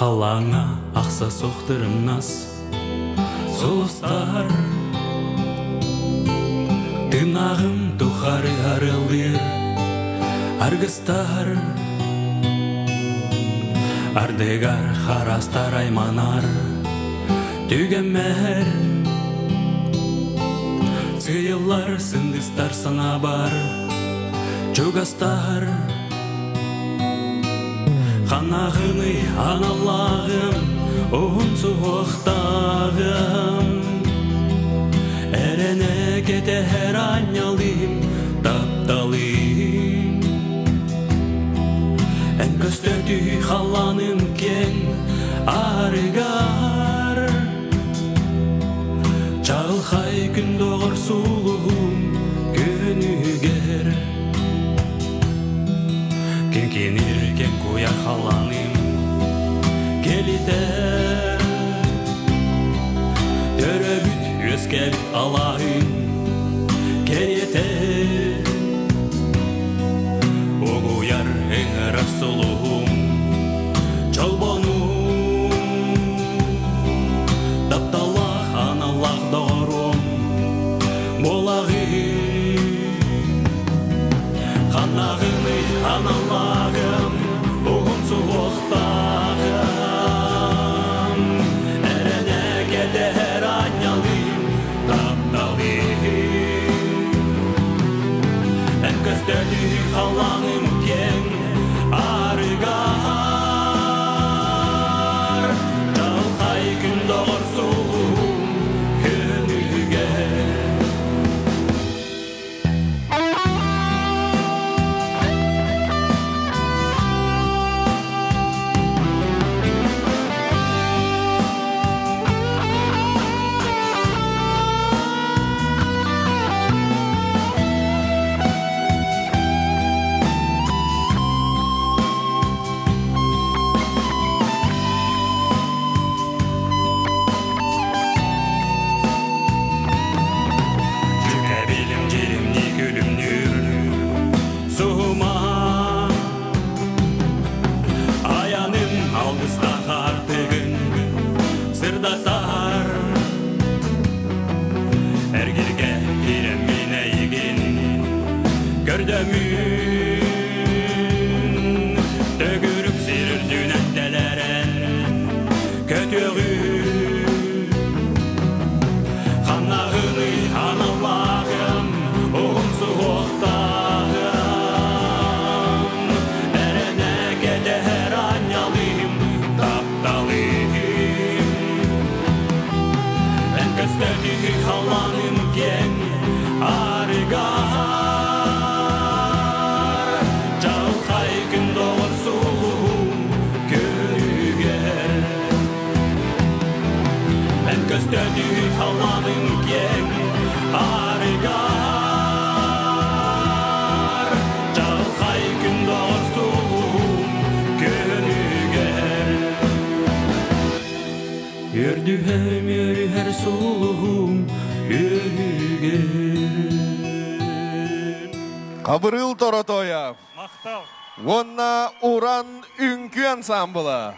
халаңа ақса соқтырым нас соғыстар тынағым тухары арылдыр аргыстар ардегар харастар айманар түгемер сыйлар сындыстар сана бар чугастар Қанағыны аналағым, оғын суықтағым Әріне кете әр анялым, тапталым Ән көстөті қаланым кен арығар Чағылқай күн доғыр сұлуым көнігер Кенкенер кен куя халаным келитер Төрөбүт өскебит алайын керетер Огуяр эңер асылуым чолбонум Тапталах аналах доғырым болағым Қанағыны аналағым, оғын суықтағым Әріне кете әр анялым, тапталым Ән көстөті қаланым кен арығар Жалқай күн доғыр сұлуым көнігер Сырдатар Әргерге керем мен әйген Көрдімін Төгіріп сирір зүнәттелерін Көтеғі Қанағыны аналағым Оғым суықтағым Әріне кете әр анялым Тапталым Көстөті қаланым кен арығар Жалқай күн доғыр сұлуым көнігер Ән көстөті қаланым кен арығар Жалқай күн доғыр сұлуым көнігер Өрдүхем өрүхер сұлуым өгігер Қабырыл Торатоя Мақтау Онна Уран үнкі ансамблы